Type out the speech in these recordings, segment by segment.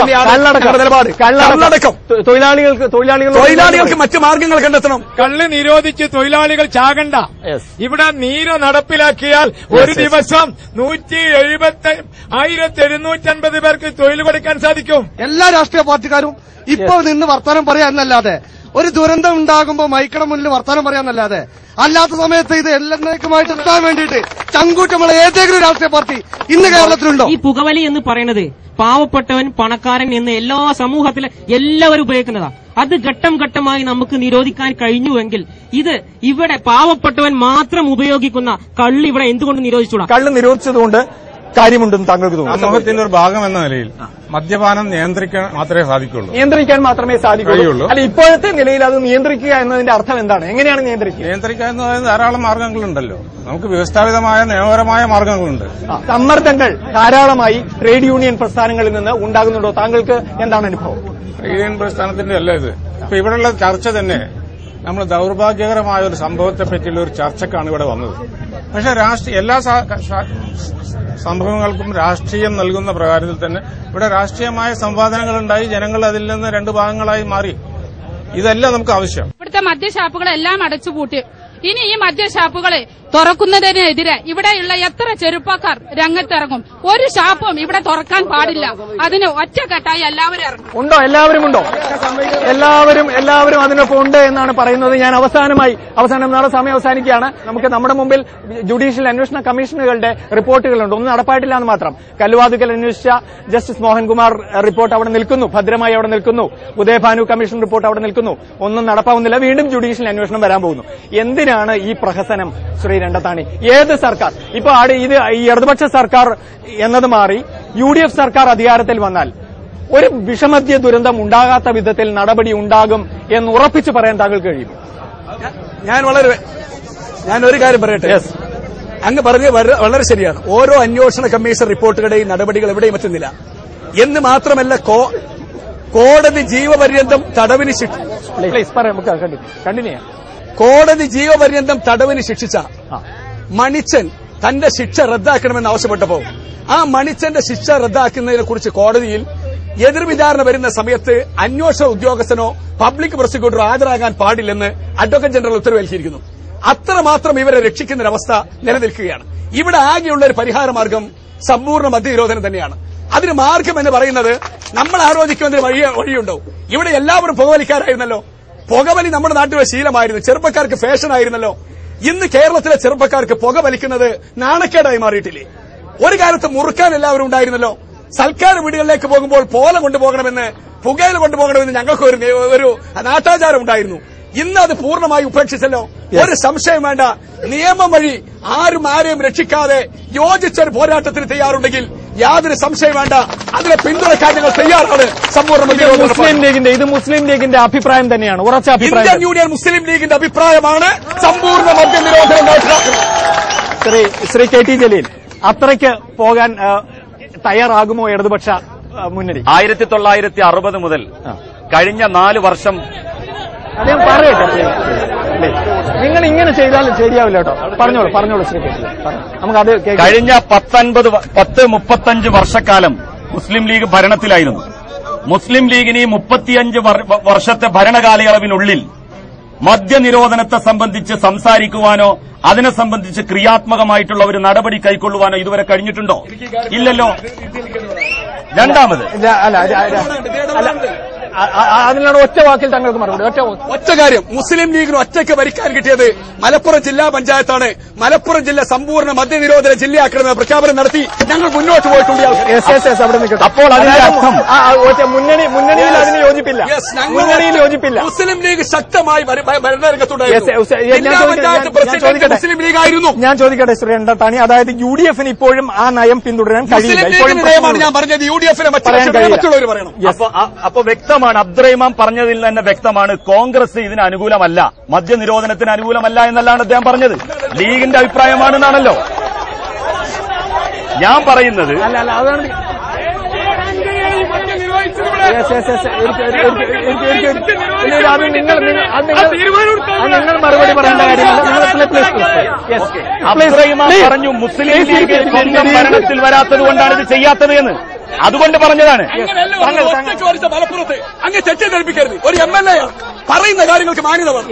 നിലപാട്. കള്ളടക്കം തൊഴിലാളികൾക്ക് മറ്റു മാർഗങ്ങൾ കണ്ടെത്തണം. കള്ള് നിരോധിച്ച് തൊഴിലാളികൾ ചാകണ്ട. ഇവിടെ നീര നടപ്പിലാക്കിയാൽ ഒരു ദിവസം 170,750 പേർക്ക് തൊഴിൽ കൊടുക്കാൻ സാധിക്കും. എല്ലാ രാഷ്ട്രീയ പാർട്ടിക്കാരും ഇപ്പോൾ നിന്ന് വർത്തമാനം പറയാന്നല്ലാതെ, ഒരു ദുരന്തം ഉണ്ടാകുമ്പോൾ മൈക്കട മുന്നിൽ വർത്തമാനം പറയാന്നല്ലാതെ, അല്ലാത്ത സമയത്ത് ഇത് എന്നേക്കുമായിട്ട് എത്താൻ വേണ്ടിയിട്ട് ചങ്കൂറ്റമുള്ള ഏതെങ്കിലും രാഷ്ട്രീയ പാർട്ടി ഇന്ന് കേരളത്തിലുണ്ടോ? ഈ പുകവലി എന്ന് പറയുന്നത് പാവപ്പെട്ടവൻ, പണക്കാരൻ എന്ന് എല്ലാ സമൂഹത്തിലെ എല്ലാവരും ഉപയോഗിക്കുന്നതാണ്. അത് ഘട്ടം ഘട്ടമായി നമുക്ക് നിരോധിക്കാൻ കഴിഞ്ഞുവെങ്കിൽ ഇത് ഇവിടെ പാവപ്പെട്ടവൻ മാത്രം ഉപയോഗിക്കുന്ന കള്ള് ഇവിടെ എന്തുകൊണ്ട് നിരോധിച്ചുകൂടാ? കള്ള് നിരോധിച്ചതുകൊണ്ട് കാര്യമുണ്ടെന്ന് താങ്കൾക്ക് തോന്നുന്നു? സമൂഹത്തിന്റെ ഒരു ഭാഗം എന്ന നിലയിൽ മദ്യപാനം നിയന്ത്രിക്കാൻ മാത്രമേ സാധിക്കുള്ളൂ. നിയന്ത്രിക്കാൻ മാത്രമേ സാധിക്കുള്ളൂ. അല്ല, ഇപ്പോഴത്തെ നിലയിൽ അത് നിയന്ത്രിക്കുക എന്നതിന്റെ അർത്ഥം എന്താണ്? എങ്ങനെയാണ് നിയന്ത്രിക്കുക? നിയന്ത്രിക്കുക എന്ന് പറയുന്നത് ധാരാളം മാർഗങ്ങളുണ്ടല്ലോ. നമുക്ക് വ്യവസ്ഥാപിതമായ നിയമപരമായ മാർഗങ്ങളുണ്ട്. സമ്മർദ്ദങ്ങൾ ധാരാളമായി ട്രേഡ് യൂണിയൻ പ്രസ്ഥാനങ്ങളിൽ നിന്ന് ഉണ്ടാകുന്നുണ്ടോ? താങ്കൾക്ക് എന്താണ് അനുഭവം? ട്രേഡ് യൂണിയൻ പ്രസ്ഥാനത്തിന്റെ അല്ല ഇത്. ഇപ്പൊ ഇവിടെയുള്ള ചർച്ച തന്നെ നമ്മൾ ദൌർഭാഗ്യകരമായ ഒരു സംഭവത്തെ പറ്റിയുള്ള ഒരു ചർച്ചക്കാണ് ഇവിടെ വന്നത്. പക്ഷെ എല്ലാ സംഭവങ്ങൾക്കും രാഷ്ട്രീയം നൽകുന്ന പ്രകാരത്തിൽ തന്നെ ഇവിടെ രാഷ്ട്രീയമായ സംവാദങ്ങളുണ്ടായി. ജനങ്ങൾ അതിൽ നിന്ന് രണ്ട് ഭാഗങ്ങളായി മാറി. ഇതല്ല നമുക്ക് ആവശ്യം. ഇവിടുത്തെ മദ്യഷാപ്പുകളെല്ലാം അടച്ചുപൂട്ടി. ഇനി ഈ മദ്യഷാപ്പുകളെ തുറക്കുന്നതിനെതിരെ ഇവിടെയുള്ള എത്ര ചെറുപ്പക്കാർ രംഗത്തിറങ്ങും? ഒരു ഷാപ്പും ഇവിടെ തുറക്കാൻ പാടില്ല. അതിന് ഒറ്റക്കെട്ടായി എല്ലാവരും ഇറങ്ങും. ഉണ്ടോ? എല്ലാവരും ഉണ്ടോ? എല്ലാവരും അതിനൊപ്പം ഉണ്ട് എന്നാണ് പറയുന്നത്. ഞാൻ അവസാനം നാളെ സമയം അവസാനിക്കുകയാണ്. നമുക്ക് നമ്മുടെ മുമ്പിൽ ജുഡീഷ്യൽ അന്വേഷണ കമ്മീഷനുകളുടെ റിപ്പോർട്ടുകളുണ്ട്. ഒന്നും നടപ്പായിട്ടില്ല എന്ന് മാത്രം. കല്ലുവാതുക്കൽ അന്വേഷിച്ച ജസ്റ്റിസ് മോഹൻകുമാർ റിപ്പോർട്ട് അവിടെ നിൽക്കുന്നു, ഭദ്രമായി അവിടെ നിൽക്കുന്നു. ഉദയഭാനു കമ്മീഷൻ റിപ്പോർട്ട് അവിടെ നിൽക്കുന്നു. ഒന്നും നടപ്പാവുന്നില്ല. വീണ്ടും ജുഡീഷ്യൽ അന്വേഷണം വരാൻ പോകുന്നു. എന്തിനാണ് ഈ പ്രഹസനം ശ്രീ രണ്ടത്താണി? ഏത് സർക്കാർ ഇപ്പൊ ഇത് ഈ ഇടതുപക്ഷ സർക്കാർ എന്നത് മാറി UDF സർക്കാർ അധികാരത്തിൽ വന്നാൽ ഒരു വിഷമദ്യ ദുരന്തം ഉണ്ടാകാത്ത വിധത്തിൽ നടപടി ഉണ്ടാകും എന്ന് ഉറപ്പിച്ചു പറയാൻ താങ്കൾക്ക് കഴിയും? ഞാൻ ഒരു കാര്യം പറയട്ടെ. അങ്ങ് പറഞ്ഞത് വളരെ ശരിയാണ്. ഓരോ അന്വേഷണ കമ്മീഷൻ റിപ്പോർട്ടുകളുടെയും നടപടികൾ എവിടെയും എത്തുന്നില്ല എന്ന് മാത്രമല്ല, കോടതി ജീവപര്യന്തം തടവിന് കോടതി ജീവപര്യന്തം തടവിന് ശിക്ഷിച്ച മണിച്ചൻ തന്റെ ശിക്ഷ റദ്ദാക്കണമെന്ന് ആവശ്യപ്പെട്ടപ്പോ ആ മണിച്ചന്റെ ശിക്ഷ റദ്ദാക്കുന്നതിനെ കുറിച്ച് കോടതിയിൽ എതിർവിചാരണ വരുന്ന സമയത്ത് അന്വേഷണ ഉദ്യോഗസ്ഥനോ പബ്ലിക് പ്രോസിക്യൂട്ടറോ ഹാജരാകാൻ പാടില്ലെന്ന് അഡ്വക്കേറ്റ് ജനറൽ ഉത്തരവേൽക്കിയിരിക്കുന്നു. അത്രമാത്രം ഇവരെ രക്ഷിക്കുന്നൊരവസ്ഥ നിലനിൽക്കുകയാണ്. ഇവിടെ ആകെയുള്ള ഒരു പരിഹാര മാർഗം സമ്പൂർണ്ണ മദ്യനിരോധനം തന്നെയാണ്. അതിന് മാർഗം എന്ന് പറയുന്നത് നമ്മൾ ആലോചിക്കുന്നതിന് വഴിയുണ്ടോ? ഇവിടെ എല്ലാവരും പുകവലിക്കാരായിരുന്നല്ലോ. പുകവലി നമ്മുടെ നാട്ടിലെ ശീലമായിരുന്നു. ചെറുപ്പക്കാർക്ക് ഫാഷൻ ആയിരുന്നല്ലോ. ഇന്ന് കേരളത്തിലെ ചെറുപ്പക്കാർക്ക് പുകവലിക്കുന്നത് നാണക്കേടായി മാറിയിട്ടില്ലേ? ഒരു കാലത്ത് മുറുക്കാൻ എല്ലാവരും ഉണ്ടായിരുന്നല്ലോ. സൽക്കാര വീടുകളിലേക്ക് പോകുമ്പോൾ പോല കൊണ്ടുപോകണമെന്ന്, പുകയില കൊണ്ടുപോകണമെന്ന് ഞങ്ങൾക്ക് ഒരു നാട്ടാചാരം ഉണ്ടായിരുന്നു. ഇന്ന് അത് പൂർണ്ണമായി ഉപേക്ഷിച്ചല്ലോ. ഒരു സംശയം വേണ്ട. നിയമം വഴി ആരെയും രക്ഷിക്കാതെ യോജിച്ചൊരു പോരാട്ടത്തിന് തയ്യാറുണ്ടെങ്കിൽ യാതൊരു സംശയം വേണ്ട, അതിനെ പിന്തുണയ്ക്കാൻ ഞങ്ങൾ തയ്യാറാണ്. സമ്പൂർണ്ണ മുസ്ലിം ലീഗിന്റെ അഭിപ്രായം തന്നെയാണ്, ഉറച്ച അഭിപ്രായം. ഇന്ത്യൻ യൂണിയൻ മുസ്ലിം ലീഗിന്റെ അഭിപ്രായമാണ് സമ്പൂർണ്ണ മദ്യനിരോധനം. ശ്രീ KT ജലീൽ, അത്രയ്ക്ക് പോകാൻ തയ്യാറാകുമോ ഇടതുപക്ഷ മുന്നണി? 1960 മുതൽ കഴിഞ്ഞ 4 വർഷം അദ്ദേഹം പറയട്ടെ. നിങ്ങൾ ഇങ്ങനെ ചെയ്താലും ശരിയാവില്ല കേട്ടോ. പറഞ്ഞോളൂ ശ്രീ KT. നമുക്കത് കഴിഞ്ഞ 35 വർഷക്കാലം മുസ്ലിം ലീഗ് ഭരണത്തിലായിരുന്നു. മുസ്ലിം ലീഗിന് 35 വർഷത്തെ ഭരണകാലയളവിനുള്ളിൽ മദ്യനിരോധനത്തെ സംബന്ധിച്ച് സംസാരിക്കുവാനോ അതിനെ സംബന്ധിച്ച് ക്രിയാത്മകമായിട്ടുള്ള ഒരു നടപടി കൈക്കൊള്ളുവാനോ ഇതുവരെ കഴിഞ്ഞിട്ടുണ്ടോ? ഇല്ലല്ലോ. രണ്ടാമത് അതിനാണ് ഒറ്റ വാക്കിൽ തങ്ങൾക്ക് മറുപടി. ഒറ്റ കാര്യം, മുസ്ലിം ലീഗിന് ഒറ്റയ്ക്ക് ഭരിക്കാൻ കിട്ടിയത് മലപ്പുറം ജില്ലാ പഞ്ചായത്താണ്. മലപ്പുറം ജില്ല സമ്പൂർണ്ണ മദ്യനിരോധന ജില്ലയാക്കണമെന്ന പ്രഖ്യാപനം നടത്തി ഞങ്ങൾ മുന്നോട്ട് പോയിട്ടുണ്ട്. അപ്പോൾ അതിന്റെ അർത്ഥം മുന്നണിയിൽ അതിന് യോജിപ്പില്ല. മുസ്ലിം ലീഗ് ശക്തമായി ഭരണരംഗത്തുണ്ടായിരുന്നു. മുസ്ലിം ലീഗായിരുന്നു. ഞാൻ ചോദിക്കട്ടെ ശ്രീ രണ്ടത്താണി, അതായത് UDFന് ഇപ്പോഴും ആ നയം പിന്തുടരാൻ കഴിയില്ല. ഞാൻ പറഞ്ഞത് UDFനെ മറ്റുള്ളവർ പറയണം. അപ്പൊ വ്യക്തമാണ്, അബ്ദുറഹിമാൻ പറഞ്ഞതിൽ തന്നെ വ്യക്തമാണ്, കോൺഗ്രസ് ഇതിന് അനുകൂലമല്ല, മദ്യനിരോധനത്തിന് അനുകൂലമല്ല എന്നല്ലാണ് അദ്ദേഹം പറഞ്ഞത്. ലീഗിന്റെ അഭിപ്രായമാണെന്നാണല്ലോ ഞാൻ പറയുന്നത്. നിങ്ങൾ മറുപടി പറയേണ്ട കാര്യമില്ല. അബ്ദുറഹിമാൻ പറഞ്ഞു മുസ്ലിം ലീഗ് സ്വന്തം ഭരണത്തിൽ വരാത്തത് കൊണ്ടാണ് ഇത് ചെയ്യാത്തത് എന്ന്. അതുകൊണ്ട് പറഞ്ഞതാണ്. ഒറ്റയ്ക്ക് വരിച്ച മലപ്പുറത്ത് അങ്ങ് തെറ്റിദ്ധരിപ്പിക്കരുത്. ഒരു MLA പറയുന്ന കാര്യങ്ങൾക്ക് മാന്യത വേണം.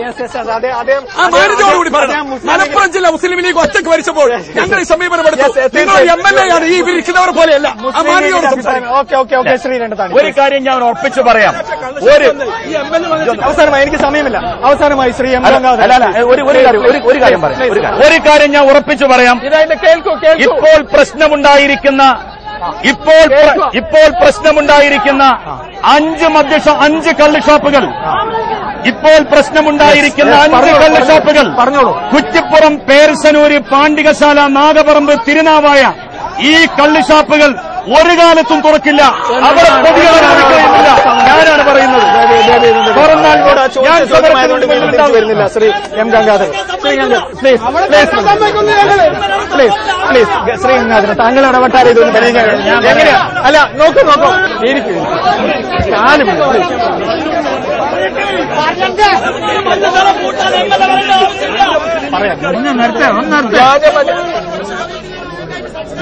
ആ മാന്യതയോടുകൂടി പറയണം. മലപ്പുറം ജില്ല മുസ്ലിം ലീഗ് ഒറ്റയ്ക്ക് ഭരിച്ചപ്പോൾ ഞങ്ങൾ ഈ സമീപനമെടുത്തു. നിങ്ങൾ MLA ആണ്, ഈ ഇരിക്കുന്നവർ പോലെയല്ല. ആ മാന്യതയോട് ഒരു കാര്യം ഞാൻ ഉറപ്പിച്ചു പറയാം. അവസാനമായി എനിക്ക് സമയമില്ല. അവസാനമായി ശ്രീ എം ഒരു കാര്യം ഞാൻ ഉറപ്പിച്ചു പറയാം. ഇപ്പോൾ പ്രശ്നമുണ്ടായിരിക്കുന്ന 5 കള്ളുഷാപ്പുകൾ ഇപ്പോൾ പ്രശ്നമുണ്ടായിരിക്കുന്ന 5 കള്ളുഷാപ്പുകൾ പറഞ്ഞോളൂ. കുറ്റിപ്പുറം, പേർശനൂര്, പാണ്ടികശാല, നാഗപറമ്പ്, തിരുനാവായ ഈ കള്ളുഷാപ്പുകൾ ഒരു കാലത്തും തുറക്കില്ല. അവിടെ പ്രതികളെ തുറക്കുകയില്ല. ഞാനാണ് പറയുന്നത്. ഞാൻ വരുന്നില്ല. ശ്രീ എം ഗംഗാധരൻ, പ്ലീസ് ശ്രീ ഗംഗാധരൻ, താങ്കൾ ഇടപെട്ടാൽ ഇതൊന്നും എങ്ങനെയാ? അല്ല, നോക്കൂ ഇരിക്കും.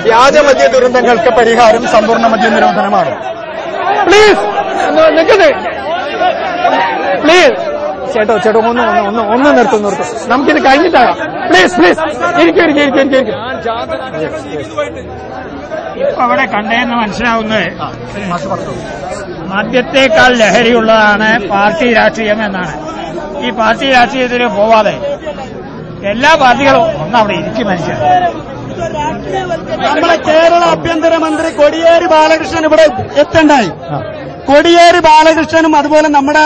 വ്യാജമദ്യ ദുരന്തങ്ങൾക്ക് പരിഹാരം സമ്പൂർണ്ണ മദ്യ നിരോധനമാണ്. പ്ലീസ് നിൽക്കട്ടെ, പ്ലീസ് ചേട്ടോ ഒന്ന് നിർത്തും. നമുക്കിത് കഴിഞ്ഞിട്ടാകാം. പ്ലീസ് ഇരിക്കും. ഇപ്പൊ അവിടെ കണ്ടതെന്ന് മനസ്സിലാവുന്നത് മദ്യത്തെക്കാൾ ലഹരിയുള്ളതാണ് പാർട്ടി രാഷ്ട്രീയം എന്നാണ്. ഈ പാർട്ടി രാഷ്ട്രീയത്തിൽ പോവാതെ എല്ലാ പാർട്ടികളും ഒന്നവിടെ ഇരിക്കും. മനുഷ്യൻ നമ്മുടെ കേരള ആഭ്യന്തരമന്ത്രി കോടിയേരി ബാലകൃഷ്ണൻ ഇവിടെ എത്തണ്ടായി. കോടിയേരി ബാലകൃഷ്ണനും അതുപോലെ നമ്മുടെ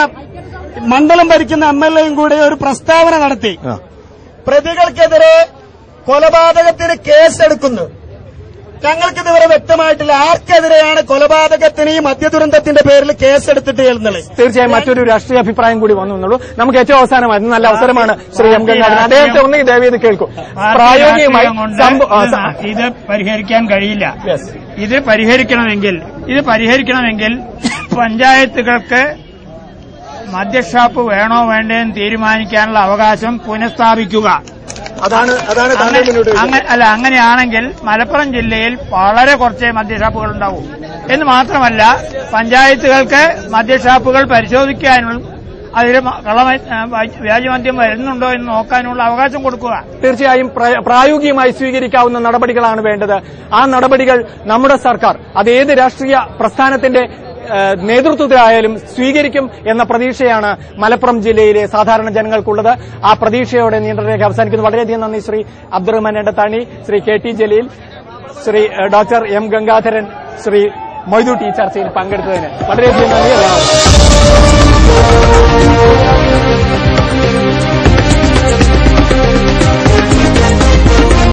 മണ്ഡലം ഭരിക്കുന്ന MLAയും കൂടെ ഒരു പ്രസ്താവന നടത്തി. പ്രതികൾക്കെതിരെ കൊലപാതകത്തിന് കേസെടുക്കുന്നു. ഞങ്ങൾക്കിതുവരെ വ്യക്തമായിട്ടില്ല ആർക്കെതിരെയാണ് കൊലപാതകത്തിന് ഈ മദ്യദുരന്തത്തിന്റെ പേരിൽ കേസെടുത്തിട്ട് എന്നുള്ളത്. തീർച്ചയായും മറ്റൊരു രാഷ്ട്രീയ അഭിപ്രായം കൂടി വന്നുള്ളൂ. നമുക്ക് ഏറ്റവും അവസാനമായി നല്ല അവസരമാണ് ശ്രീ എം ഗംഗാധരൻ, അദ്ദേഹത്തെ ഒന്ന് ദയവേത് കേൾക്കും. പ്രായോഗികമായി ഇത് പരിഹരിക്കാൻ കഴിയില്ല. ഇത് പരിഹരിക്കണമെങ്കിൽ പഞ്ചായത്തുകൾക്ക് മദ്യഷാപ്പ് വേണോ വേണ്ടേന്ന് തീരുമാനിക്കാനുള്ള അവകാശം പുനഃസ്ഥാപിക്കുക. അങ്ങനെയാണെങ്കിൽ മലപ്പുറം ജില്ലയിൽ വളരെ കുറച്ചേ മദ്യഷാപ്പുകൾ ഉണ്ടാവൂ എന്ന് മാത്രമല്ല പഞ്ചായത്തുകൾക്ക് മദ്യഷാപ്പുകൾ പരിശോധിക്കാനുള്ള അതിൽ വ്യാജമദ്യം വരുന്നുണ്ടോ എന്ന് നോക്കാനുള്ള അവകാശം കൊടുക്കുക. തീർച്ചയായും പ്രായോഗികമായി സ്വീകരിക്കാവുന്ന നടപടികളാണ് വേണ്ടത്. ആ നടപടികൾ നമ്മുടെ സർക്കാർ അതേത് രാഷ്ട്രീയ പ്രസ്ഥാനത്തിന്റെ നേതൃത്വത്തിലായാലും സ്വീകരിക്കും എന്ന പ്രതീക്ഷയാണ് മലപ്പുറം ജില്ലയിലെ സാധാരണ ജനങ്ങൾക്കുള്ളത്. ആ പ്രതീക്ഷയോടെ നിയന്ത്രണരേഖ അവസാനിക്കുന്നു. വളരെയധികം നന്ദി Shri Abdurahman Edathani, Shri KT Jaleel, Shri doctor M Gangadharan, Shri Moidu T ചർച്ചയിൽ പങ്കെടുത്തതിന് വളരെയധികം നന്ദി.